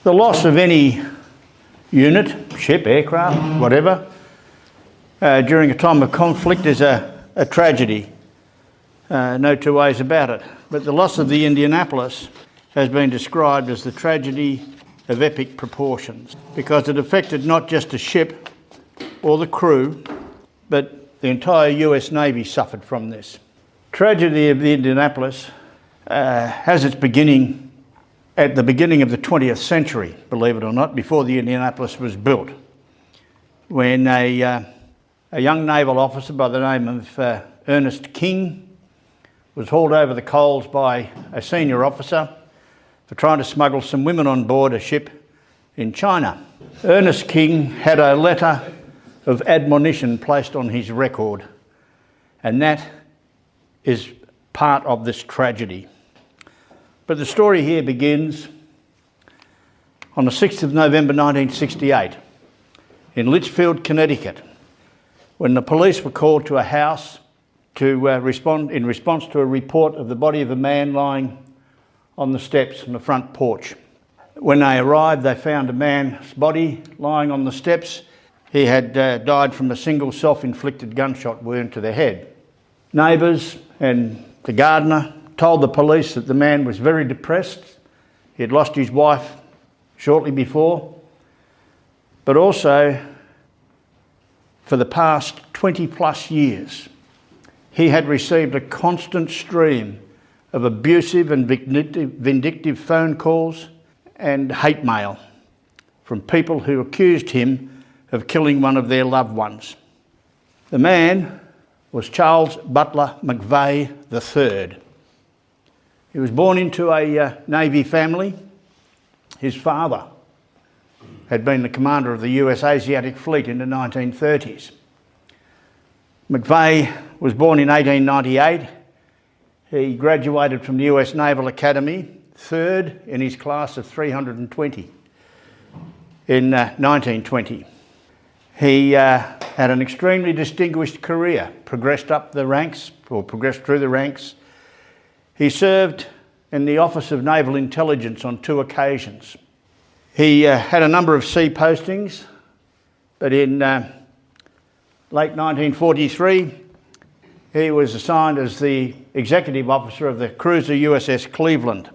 The loss of any unit, ship, aircraft, whatever, during a time of conflict is a tragedy. No two ways about it. But the loss of the Indianapolis has been described as the tragedy of epic proportions because it affected not just the ship or the crew, but the entire US Navy suffered from this. Tragedy of the Indianapolis has its beginning at the beginning of the 20th century, believe it or not, before the Indianapolis was built, when a young naval officer by the name of Ernest King was hauled over the coals by a senior officer for trying to smuggle some women on board a ship in China. Ernest King had a letter of admonition placed on his record, and that is part of this tragedy. But the story here begins on the 6th of November 1968 in Litchfield, Connecticut, when the police were called to a house to respond in response to a report of the body of a man lying on the steps on the front porch. When they arrived, they found a man's body lying on the steps. He had died from a single self-inflicted gunshot wound to the head. Neighbours and the gardener told the police that the man was very depressed. He had lost his wife shortly before, but also for the past 20 plus years, he had received a constant stream of abusive and vindictive phone calls and hate mail from people who accused him of killing one of their loved ones. The man was Charles Butler McVay III. He was born into a Navy family. His father had been the commander of the US Asiatic Fleet in the 1930s. McVay was born in 1898. He graduated from the US Naval Academy, third in his class of 320 in 1920. He had an extremely distinguished career, progressed through the ranks. He served in the Office of Naval Intelligence on 2 occasions. He had a number of sea postings, but in late 1943, he was assigned as the executive officer of the cruiser USS Cleveland.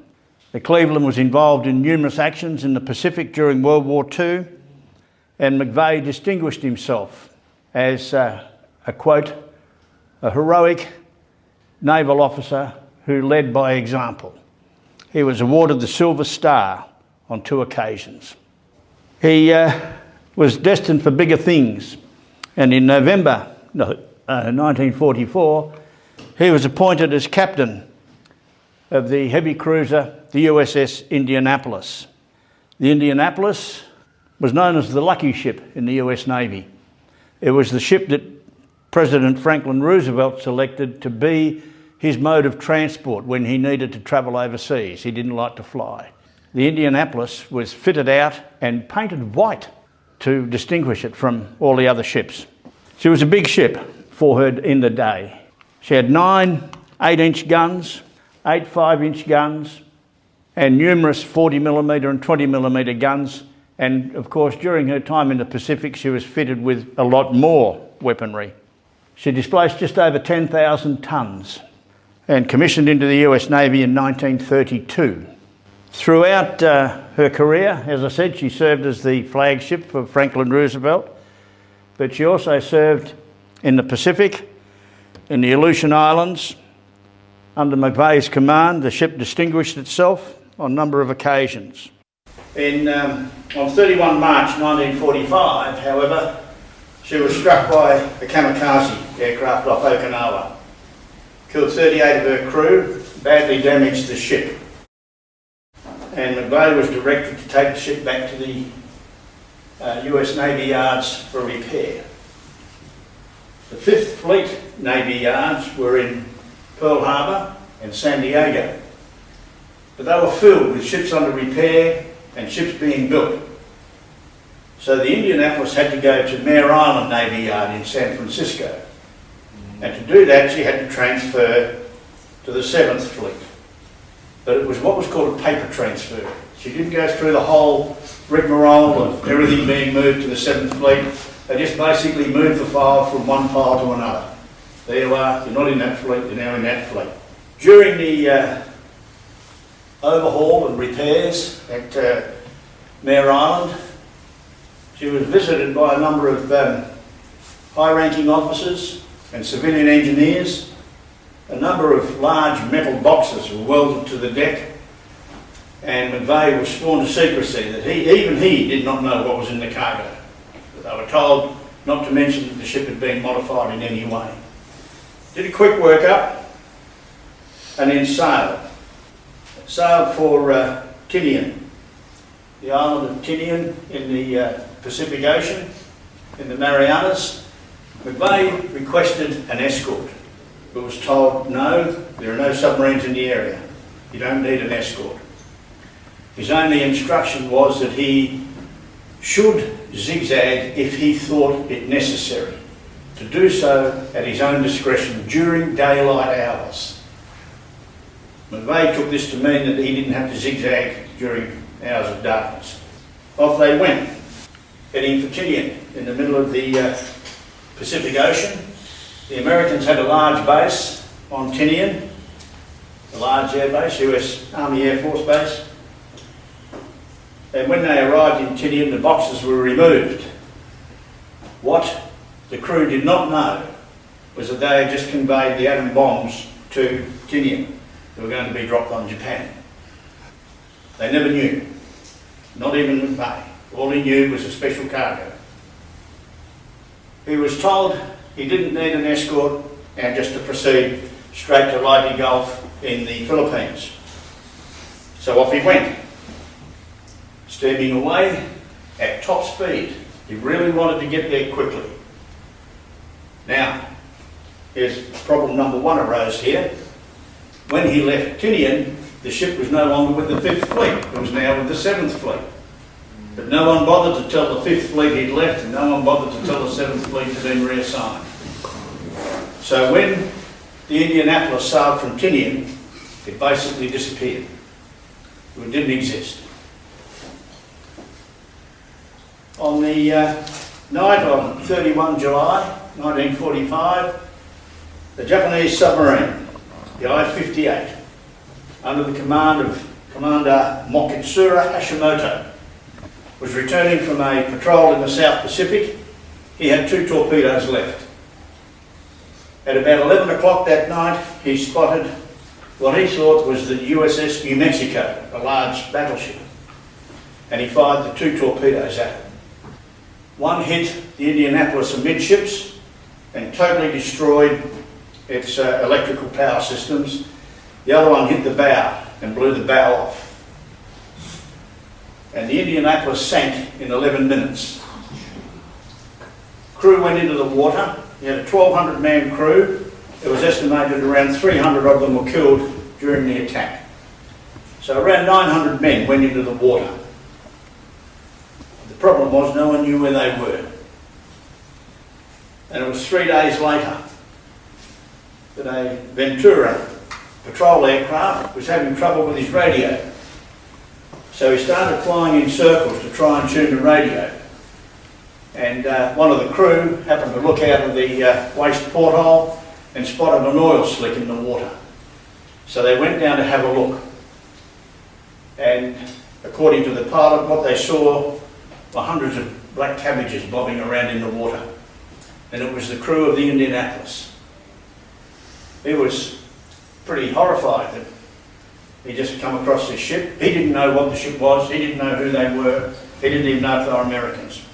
The Cleveland was involved in numerous actions in the Pacific during World War II, and McVay distinguished himself as a heroic naval officer who led by example. He was awarded the Silver Star on 2 occasions. He was destined for bigger things, and in November 1944, he was appointed as captain of the heavy cruiser, the USS Indianapolis. The Indianapolis was known as the lucky ship in the US Navy. It was the ship that President Franklin Roosevelt selected to be his mode of transport when he needed to travel overseas. He didn't like to fly. The Indianapolis was fitted out and painted white to distinguish it from all the other ships. She was a big ship for her in the day. She had 9 8-inch guns, 8 5-inch guns, and numerous 40mm and 20mm guns. And of course, during her time in the Pacific, she was fitted with a lot more weaponry. She displaced just over 10,000 tonnes and commissioned into the US Navy in 1932. Throughout her career, as I said, she served as the flagship for Franklin Roosevelt, but she also served in the Pacific, in the Aleutian Islands. Under McVay's command, the ship distinguished itself on a number of occasions. On 31 March 1945, however, she was struck by a kamikaze aircraft off Okinawa, killed 38 of her crew, badly damaged the ship. And McVay was directed to take the ship back to the US Navy yards for repair. The 5th Fleet Navy yards were in Pearl Harbor and San Diego, but they were filled with ships under repair and ships being built. So the Indianapolis had to go to Mare Island Navy Yard in San Francisco. And to do that, she had to transfer to the 7th Fleet. But it was what was called a paper transfer. She didn't go through the whole rigmarole of everything being moved to the 7th Fleet. They just basically moved the file from one pile to another. There you are, you're not in that fleet, you're now in that fleet. During the overhaul and repairs at Mare Island, she was visited by a number of high-ranking officers and civilian engineers. A number of large metal boxes were welded to the deck, and McVay was sworn to secrecy that even he did not know what was in the cargo. But they were told not to mention that the ship had been modified in any way. Did a quick workup and then sailed. Sailed for Tinian, the island of Tinian in the Pacific Ocean, in the Marianas. McVay requested an escort, but was told, no, there are no submarines in the area. You don't need an escort. His only instruction was that he should zigzag if he thought it necessary, to do so at his own discretion during daylight hours. McVay took this to mean that he didn't have to zigzag during hours of darkness. Off they went, heading for Tinian in the middle of the Pacific Ocean. The Americans had a large base on Tinian, a large air base, US Army Air Force base. And when they arrived in Tinian, the boxes were removed. What the crew did not know was that they had just conveyed the atom bombs to Tinian. They were going to be dropped on Japan. They never knew, not even McVay. All he knew was a special cargo. He was told he didn't need an escort and just to proceed straight to Leyte Gulf in the Philippines. So off he went, steaming away at top speed. He really wanted to get there quickly. Now, here's problem number one arose here. When he left Tinian, the ship was no longer with the 5th Fleet, it was now with the 7th Fleet. But no one bothered to tell the 5th Fleet he'd left, and no one bothered to tell the 7th Fleet had been reassigned. So when the Indianapolis sailed from Tinian, it basically disappeared. It didn't exist. On the night of 31 July 1945, the Japanese submarine, the I-58, under the command of Commander Mokitsura Hashimoto, was returning from a patrol in the South Pacific. He had 2 torpedoes left. At about 11 o'clock that night, he spotted what he thought was the USS New Mexico, a large battleship, and he fired the 2 torpedoes at it. One hit the Indianapolis amidships and totally destroyed its electrical power systems. The other one hit the bow and blew the bow off. And the Indianapolis sank in 11 minutes. Crew went into the water. He had a 1,200-man crew. It was estimated around 300 of them were killed during the attack. So around 900 men went into the water. The problem was no one knew where they were. And it was 3 days later that a Ventura patrol aircraft was having trouble with his radio. So he started flying in circles to try and tune the radio. And one of the crew happened to look out of the waist porthole and spotted an oil slick in the water. So they went down to have a look. And according to the pilot, what they saw were hundreds of black cabbages bobbing around in the water. And it was the crew of the Indianapolis. He was pretty horrified that he just come across this ship. He didn't know what the ship was. He didn't know who they were. He didn't even know if they were Americans.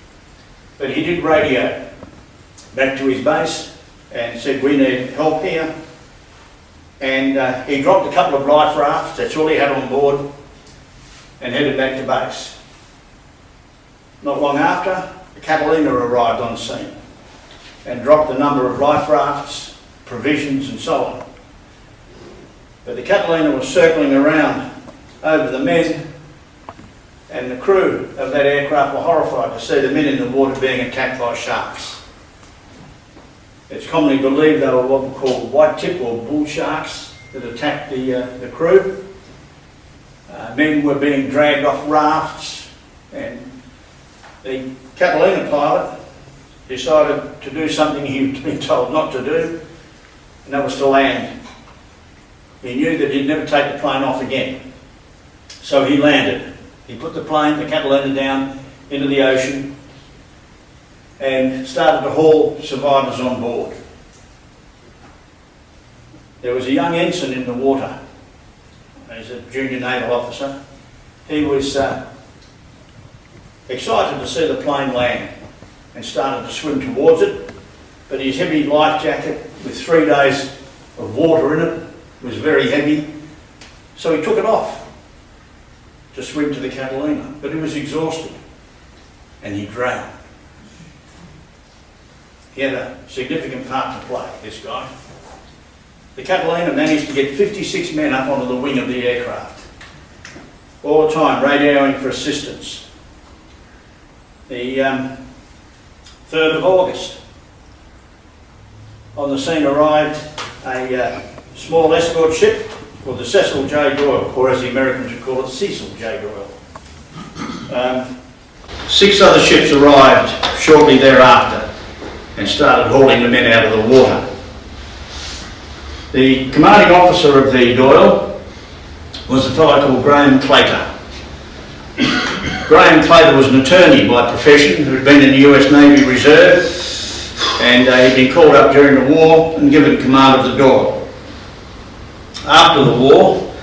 But he did radio back to his base and said, we need help here. And he dropped a couple of life rafts, that's all he had on board, and headed back to base. Not long after, the Catalina arrived on scene and dropped a number of life rafts, provisions and so on. But the Catalina was circling around over the men, and the crew of that aircraft were horrified to see the men in the water being attacked by sharks. It's commonly believed they were what we call white tip or bull sharks that attacked the crew. Men were being dragged off rafts, and the Catalina pilot decided to do something he'd been told not to do, and that was to land. He knew that he'd never take the plane off again. So he landed. He put the Catalina down into the ocean and started to haul survivors on board. There was a young ensign in the water. He's a junior naval officer. He was excited to see the plane land and started to swim towards it, but his heavy life jacket with 3 days of water in it was very heavy, so he took it off to swim to the Catalina, but he was exhausted and he drowned. He had a significant part to play, this guy. The Catalina managed to get 56 men up onto the wing of the aircraft, all the time radioing for assistance. The 3rd of August, on the scene arrived a small escort ship called the Cecil J. Doyle, or as the Americans would call it, Cecil J. Doyle. 6 other ships arrived shortly thereafter and started hauling the men out of the water. The commanding officer of the Doyle was a fellow called Graham Claytor. Graham Claytor was an attorney by profession who had been in the US Navy Reserve, and he'd been called up during the war and given command of the Doyle. After the war,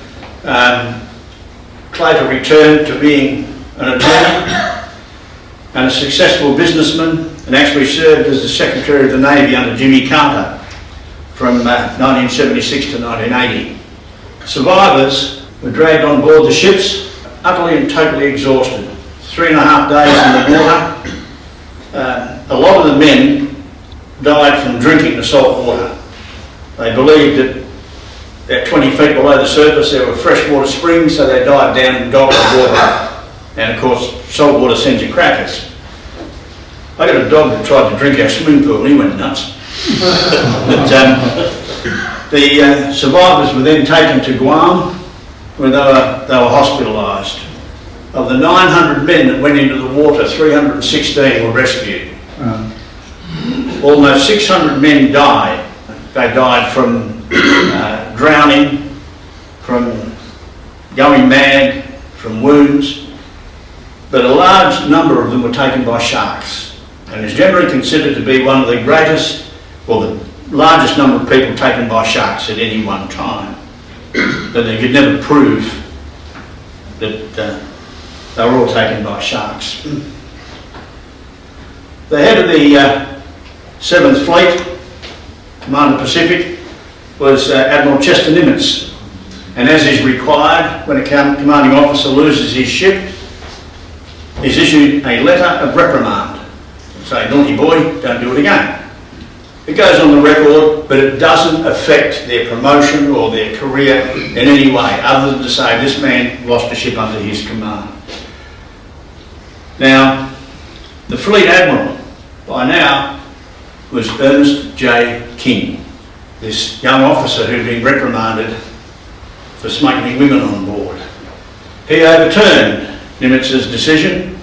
Claytor returned to being an attorney and a successful businessman, and actually served as the Secretary of the Navy under Jimmy Carter from 1976 to 1980. Survivors were dragged on board the ships, utterly and totally exhausted. 3.5 days in the water. A lot of the men died from drinking the salt water. They believed that at 20 feet below the surface there were freshwater springs, so they dived down and gulped the water. And of course, salt water sends you crackers. I got a dog that tried to drink our swimming pool and he went nuts. But the survivors were then taken to Guam, where they were hospitalised. Of the 900 men that went into the water, 316 were rescued. Almost 600 men died. They died from drowning, from going mad, from wounds, but a large number of them were taken by sharks, and is generally considered to be one of the greatest, or the largest number of people taken by sharks at any one time. But they could never prove that they were all taken by sharks. The head of the 7th Fleet, Commander Pacific, was Admiral Chester Nimitz, and as is required when a commanding officer loses his ship, he's issued a letter of reprimand. Say, naughty boy, don't do it again. It goes on the record, but it doesn't affect their promotion or their career in any way, other than to say this man lost a ship under his command. Now, the Fleet Admiral, by now, was Ernest J. King, this young officer who'd been reprimanded for smuggling women on board. He overturned Nimitz's decision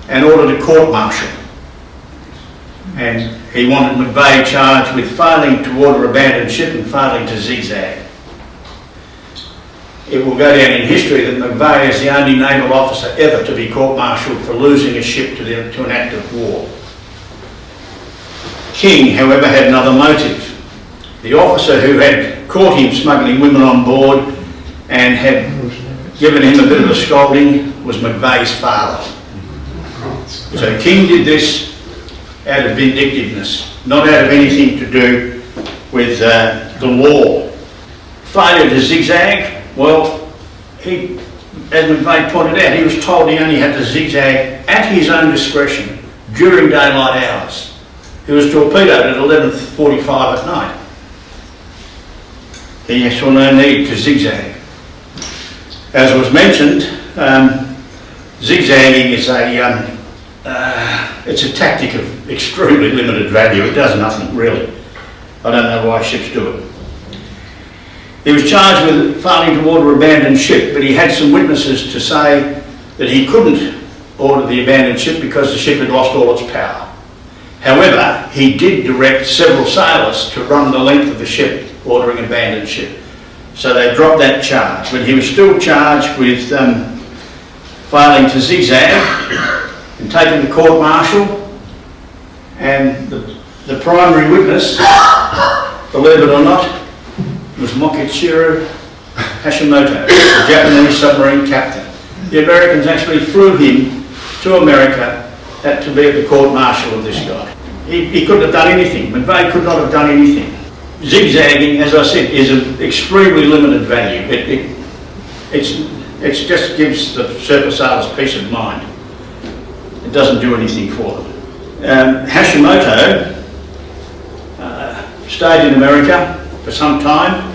and ordered a court-martial. And he wanted McVay charged with failing to order abandoned ship and failing to zigzag. It will go down in history that McVay is the only naval officer ever to be court-martialed for losing a ship to an act of war. King, however, had another motive. The officer who had caught him smuggling women on board and had given him a bit of a scolding was McVay's father. So King did this out of vindictiveness, not out of anything to do with the law. Failure to zigzag, well, as McVay pointed out, he was told he only had to zigzag at his own discretion during daylight hours. He was torpedoed at 11:45 at night. He saw no need to zigzag. As was mentioned, zigzagging is it's a tactic of extremely limited value. It does nothing, really. I don't know why ships do it. He was charged with failing to order an abandoned ship, but he had some witnesses to say that he couldn't order the abandoned ship because the ship had lost all its power. However, he did direct several sailors to run the length of the ship, ordering an abandoned ship. So they dropped that charge, but he was still charged with failing to zigzag and taken to court-martial. And the primary witness, believe it or not, was Mokichiro Hashimoto, the Japanese submarine captain. The Americans actually flew him to America to be at the court-martial of this guy. He couldn't have done anything. McVay could not have done anything. Zigzagging, as I said, is of extremely limited value. It just gives the surface sailors peace of mind. It doesn't do anything for them. Hashimoto stayed in America for some time.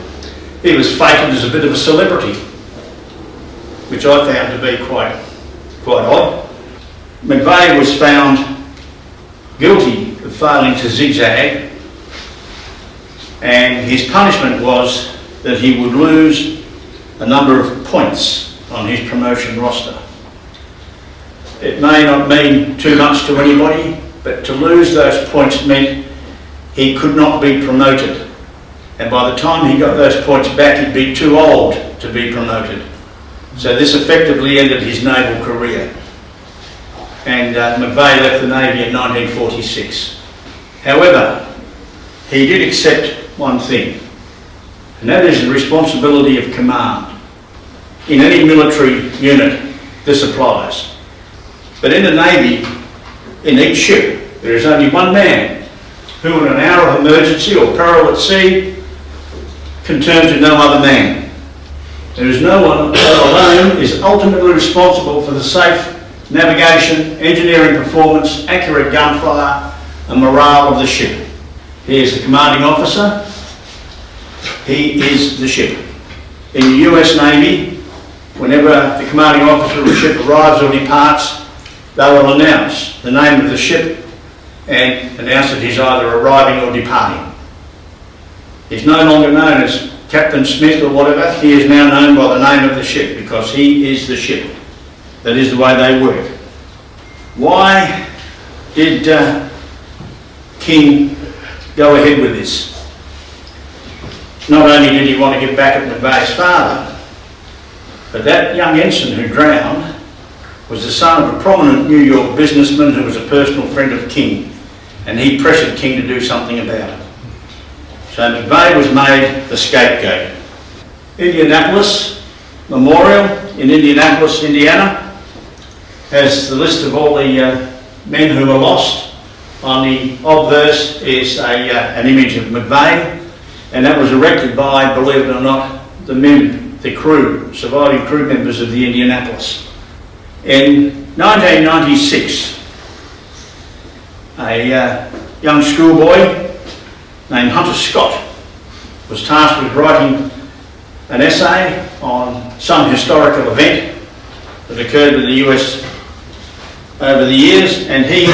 He was feted as a bit of a celebrity, which I found to be quite odd. McVay was found guilty of failing to zigzag, and his punishment was that he would lose a number of points on his promotion roster. It may not mean too much to anybody, but to lose those points meant he could not be promoted. And by the time he got those points back, he'd be too old to be promoted. So this effectively ended his naval career. And McVay left the Navy in 1946. However, he did accept one thing, and that is the responsibility of command. In any military unit, this applies. But in the Navy, in each ship, there is only one man who, in an hour of emergency or peril at sea, can turn to no other man. There is no one who alone is ultimately responsible for the safe navigation, engineering performance, accurate gunfire and morale of the ship. He is the commanding officer. He is the ship. In the US Navy, whenever the commanding officer of the ship arrives or departs, they will announce the name of the ship and announce that he's either arriving or departing. He's no longer known as Captain Smith or whatever. He is now known by the name of the ship because he is the ship. That is the way they work. Why did King go ahead with this? Not only did he want to get back at McVay's father, but that young ensign who drowned was the son of a prominent New York businessman who was a personal friend of King, and he pressured King to do something about it. So McVay was made the scapegoat. Indianapolis Memorial in Indianapolis, Indiana, has the list of all the men who were lost. On the obverse is an image of McVay, and that was erected by, believe it or not, the crew, surviving crew members of the Indianapolis. In 1996, a young schoolboy named Hunter Scott was tasked with writing an essay on some historical event that occurred in the US over the years, and he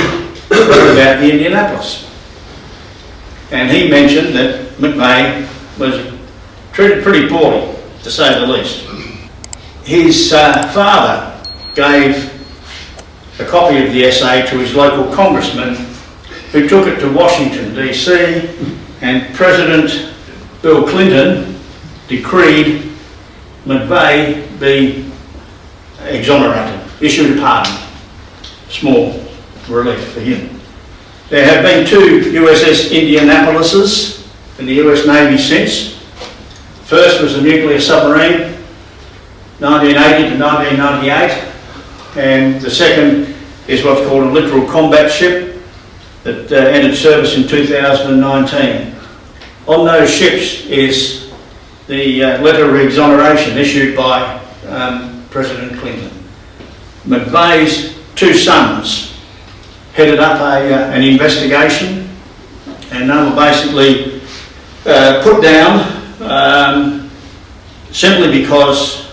wrote about the Indianapolis. And he mentioned that McVay was treated pretty poorly, to say the least. His father gave a copy of the essay to his local congressman, who took it to Washington DC, and President Bill Clinton decreed McVay be exonerated, issued a pardon. Small relief for him. There have been 2 USS Indianapolises in the US Navy since. First was the nuclear submarine, 1980 to 1998, and the second is what's called a littoral combat ship that entered service in 2019. On those ships is the letter of exoneration issued by President Clinton. McVay's 2 sons headed up an investigation, and they were basically put down simply because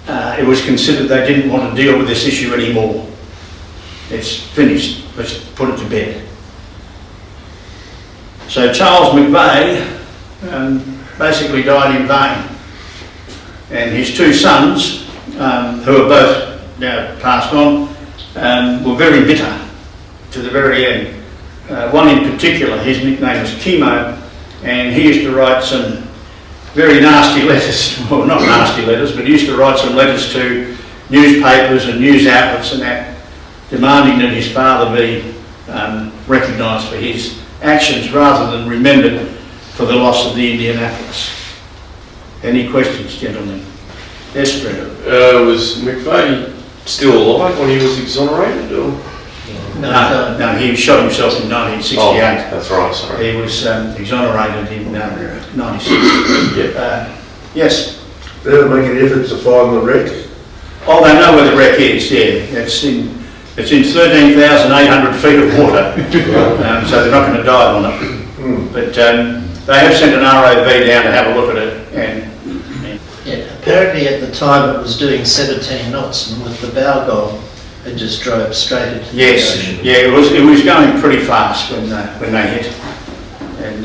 it was considered they didn't want to deal with this issue anymore. It's finished, let's put it to bed. So Charles McVay, basically died in vain. And his two sons, who are both now passed on, were very bitter to the very end. One in particular, his nickname was Chemo, and he used to write some very nasty letters, well not nasty letters, but he used to write some letters to newspapers and news outlets and that, demanding that his father be recognised for his actions rather than remembered for the loss of the Indianapolis. Any questions, gentlemen? Yes, Brenda. Was McVay still alive when he was exonerated? Or? No, he shot himself in 1968. Oh, that's right, sorry. He was exonerated in 96. Yes? Did they make an effort to find the wreck? Oh, they know where the wreck is, yeah. It's in 13,800 feet of water, so they're not going to dive on it. But they have sent an ROV down to have a look at it. And yeah, apparently at the time it was doing 17 knots, and with the bow gone, it just drove straight into the ocean. Yeah, it was going pretty fast when they hit, and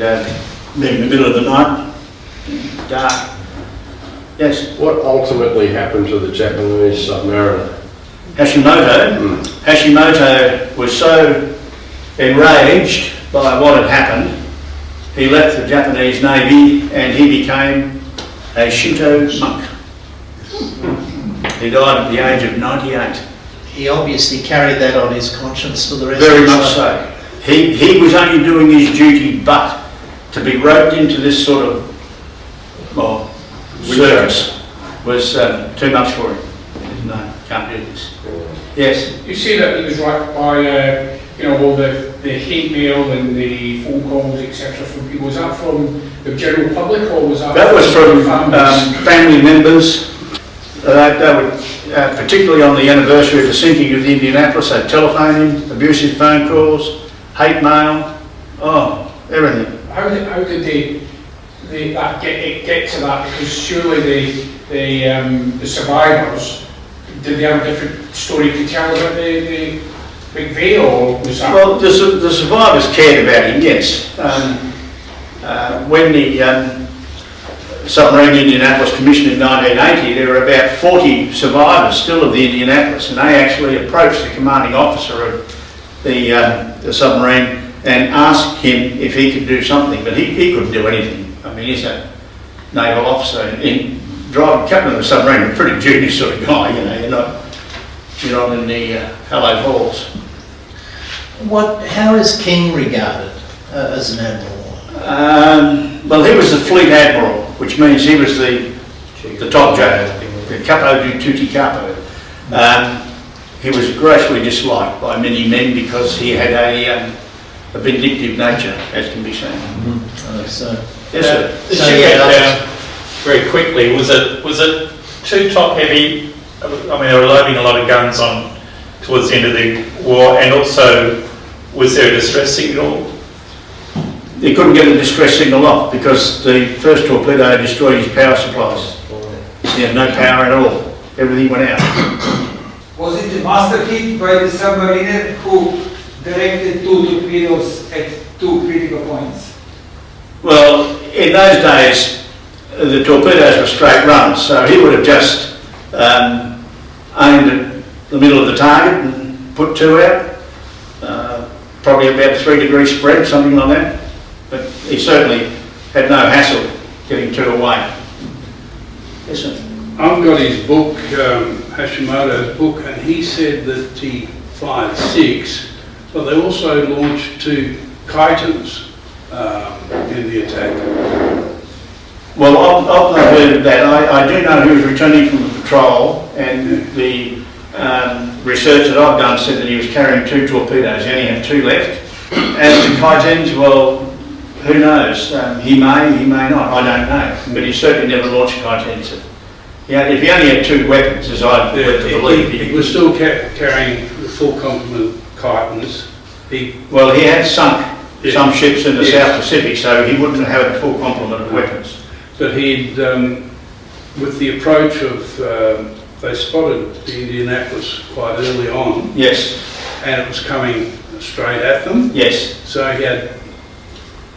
in the middle of the night, dark. Yes. What ultimately happened to the Japanese submariner? Hashimoto. Hashimoto was so enraged by what had happened, he left the Japanese Navy and he became a Shinto monk. He died at the age of 98. He obviously carried that on his conscience for the rest Very of his much life. so. He was only doing his duty, but to be roped into this sort of, well, circus was too much for him. No, can't do this. Yes? You see that he was right by, all the hate mail and the phone calls, etc. from people. Was that from the general public or was that? That was from families? family members. They would, particularly on the anniversary of the sinking of the Indianapolis, they'd telephone him, abusive phone calls, hate mail, everything. How did that get to that? Because surely the survivors, did they have a different story to tell about the McVay, or was that? Well, the survivors cared about him, yes. When the Submarine Indianapolis commissioned in 1980, there were about 40 survivors still of the Indianapolis, and they actually approached the commanding officer of the submarine and asked him if he could do something, but he couldn't do anything. I mean, he's a naval officer. Captain of the submarine, a pretty junior sort of guy, you're not in the hallowed halls. How is King regarded as an admiral? Well, he was the fleet admiral, which means he was the top joke, the capo di tutti capo. He was grossly disliked by many men because he had a vindictive nature, as can be seen. So Yes, sir. The ship went down very quickly. Was it too top heavy? I mean, they were loading a lot of guns on towards the end of the war, and also was there a distress signal? He couldn't get a distress signal off because the first torpedo destroyed his power supplies. He had no power at all. Everything went out. Was it the master hit by the submariner who directed two torpedoes at two critical points? Well, in those days, the torpedoes were straight runs, so he would have just aimed at the middle of the target and put two out, probably about a 3-degree spread, something like that. But he certainly had no hassle getting two away. Yes, sir. I've got his book, Hashimoto's book, and he said that he fired 6, but they also launched 2 Kitons in the attack. Well, I've not heard of that. I do know he was returning from the patrol, and the research that I've done said that he was carrying 2 torpedoes. He only had 2 left. As to Kitons, well, who knows? He may not. I don't know. But he certainly never launched Kitons. Yeah, if he only had 2 weapons, as I'd led to believe, he was still carrying the full complement of Kitons. He had sunk some ships in the South Pacific, so he wouldn't have had a full complement of weapons. But he'd, with the approach of, they spotted the Indianapolis quite early on. Yes. And it was coming straight at them. Yes. So he had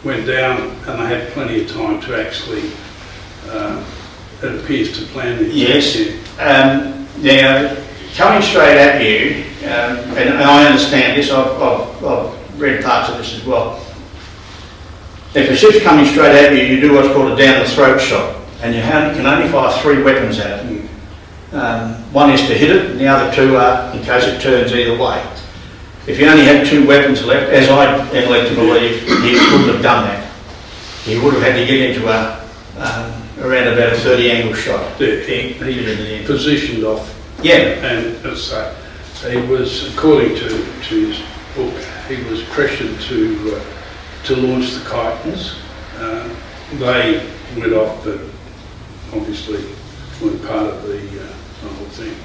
went down and they had plenty of time to actually, it appears, to plan the Yes. Yeah. Now, coming straight at you, and I understand this, I've read parts of this as well. If a ship's coming straight at you, you do what's called a down the throat shot, and you can only fire 3 weapons at it. One is to hit it, and the other 2 are in case it turns either way. If you only had 2 weapons left, as I am led to believe, he wouldn't have done that. He would have had to get into around about a 30 angle shot. He positioned off. Yeah. And as I say, he was, according to his book, he was pressured to launch the Kitons. They went off, but obviously weren't part of the whole thing.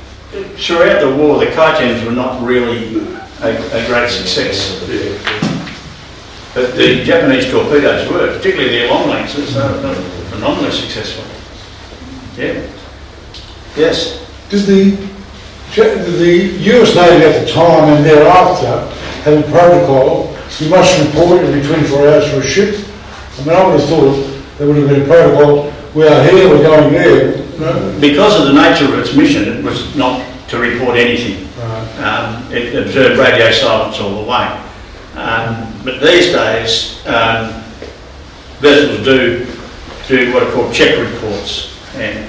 Throughout the war, the Kitons were not really a great success. Yeah. But the Japanese torpedoes were, particularly their long lances, they were phenomenally successful. Yeah. Yes. Did the US Navy at the time and thereafter have a protocol? You must report every 24 hours for a ship. I mean, I would have thought there would have been a protocol. We are here, we're going there. No? Because of the nature of its mission, it was not to report anything. Right. It observed radio silence all the way. But these days, vessels do what are called check reports, and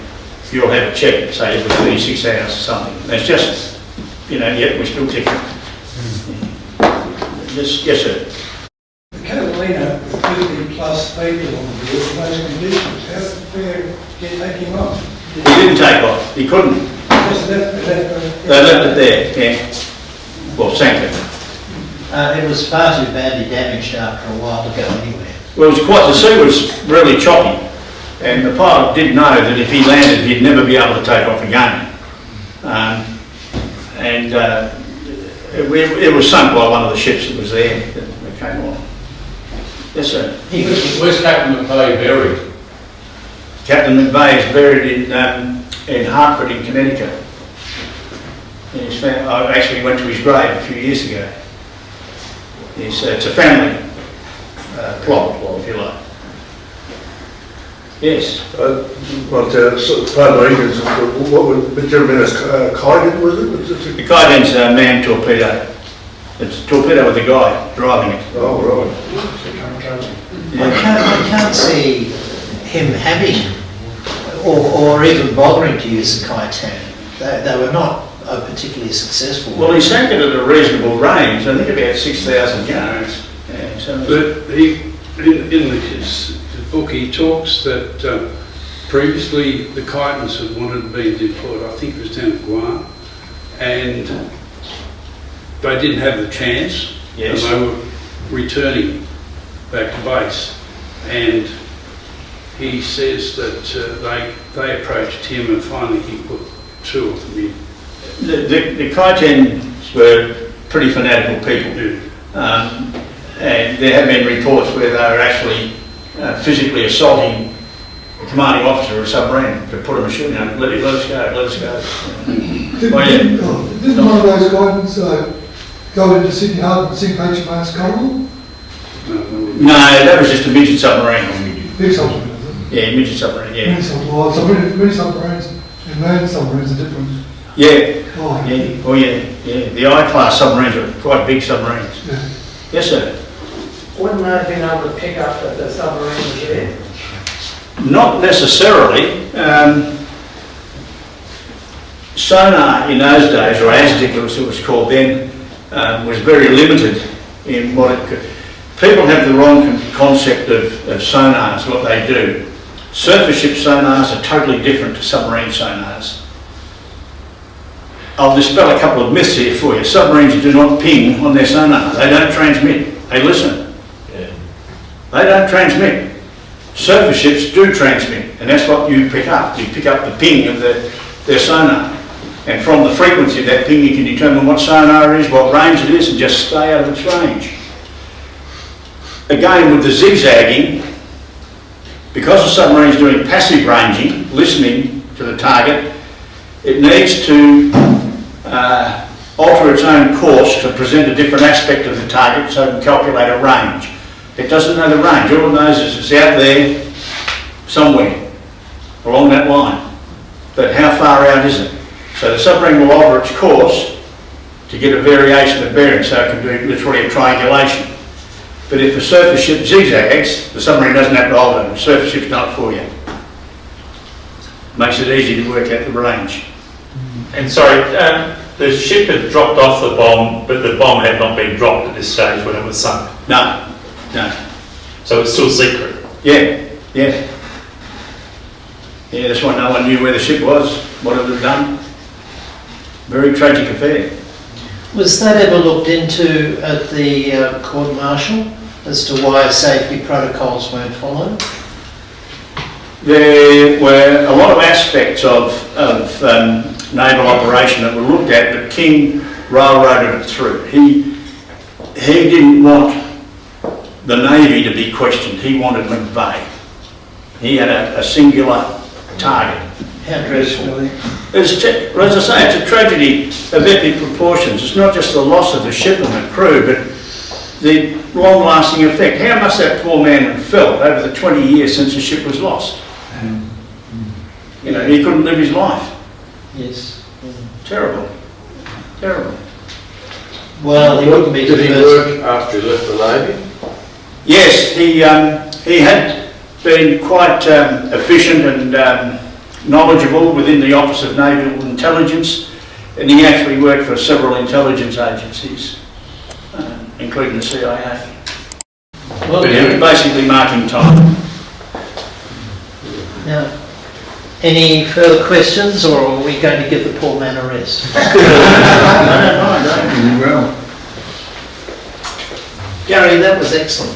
you'll have a check, say, every 36 hours or something. And it's just, yep, we're still ticking. Yes, sir. The Catalina with 50 plus people on board in those conditions, how did the fair get taking off? He didn't take off. He couldn't. Just left They left it there, yeah. Well, sank it. It was far too badly damaged after a while to go anywhere. Well, the sea was really choppy, and the pilot did know that if he landed, he'd never be able to take off again. It was sunk by one of the ships that was there that came on. Yes, sir. Where's Captain McVay buried? Captain McVay is buried in Hartford in Connecticut. And I actually went to his grave a few years ago. It's a family plot, if you like. Yes. Pardon me, which ever been a Kiton, was it? The Kiton's a manned torpedo. It's a torpedo with a guy driving it. Oh, right. I can't see him having, or even bothering to use the Kiton. They were not particularly successful. Well, he sank it at a reasonable range, I think about 6,000 yards. Yeah, so But in his book, he talks that previously the Kitons had wanted to be deployed, I think it was down at Guam, and they didn't have the chance. Yes. And they were returning back to base. And he says that they approached him and finally he put 2 of them in. The Kitons were pretty fanatical people. And there have been reports where they were actually physically assaulting the commanding officer of a submarine to put him ashore, let us go. Didn't one of those guidance go into Sydney Harbour and sink HMAS Coral? No, that was just a midget submarine. Big submarine, is it? Yeah, midget submarine, yeah. Many submarines and manned submarines are different. Yeah. Oh, Yeah. Oh, yeah. The I-class submarines were quite big submarines. yeah. Yes, sir. Wouldn't they have been able to pick up that the submarine was there? Not necessarily. Sonar in those days, or Aztec as it was called then, was very limited in what it could. People have the wrong concept of sonars, what they do. Surface ship sonars are totally different to submarine sonars. I'll dispel a couple of myths here for you. Submarines do not ping on their sonar. They don't transmit. They listen. Yeah. They don't transmit. Surface ships do transmit, and that's what you pick up. You pick up the ping of their sonar. And from the frequency of that ping, you can determine what sonar it is, what range it is, and just stay out of its range. Again, with the zigzagging, because the submarine is doing passive ranging, listening to the target, it needs to alter its own course to present a different aspect of the target so it can calculate a range. It doesn't know the range. All it knows is it's out there somewhere along that line. But how far out is it? So the submarine will alter its course to get a variation of bearing, so it can do literally a triangulation. But if a surface ship zigzags, the submarine doesn't have to alter it. The surface ship's done it for you. Makes it easy to work out the range. And sorry, the ship had dropped off the bomb, but the bomb had not been dropped at this stage when it was sunk. No, no. So it's still secret. Yeah, yeah. Yeah, that's why no one knew where the ship was, what it had done. Very tragic affair. Was that ever looked into at the court-martial as to why safety protocols weren't followed? There were a lot of aspects of naval operation that were looked at, but King railroaded it through. He didn't want the Navy to be questioned. He wanted McVay. He had a singular target. How dreadful. As I say, it's a tragedy of epic proportions. It's not just the loss of the ship and the crew, but the long-lasting effect. How must that poor man have felt over the 20 years since the ship was lost? You know, he couldn't live his life. Yes. Terrible. Terrible. Well, he wouldn't be the Did he first. work after he left the Navy? Yes, he had been quite efficient and knowledgeable within the Office of Naval Intelligence, and he actually worked for several intelligence agencies, including the CIA. Well, But he was basically marking time. now, any further questions, or are we going to give the poor man a rest? Well, Gary, that was excellent.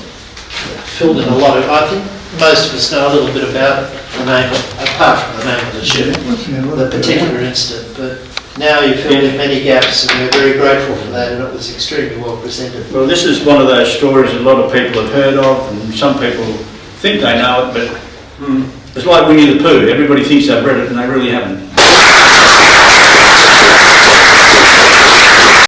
Filled in a lot of, I think most of us know a little bit about the name, apart from the name of the ship, the particular incident, but now you filled in many gaps and we're very grateful for that, and it was extremely well presented. Well, this is one of those stories a lot of people have heard of, and some people think they know it, but it's like Winnie the Pooh. Everybody thinks they've read it and they really haven't.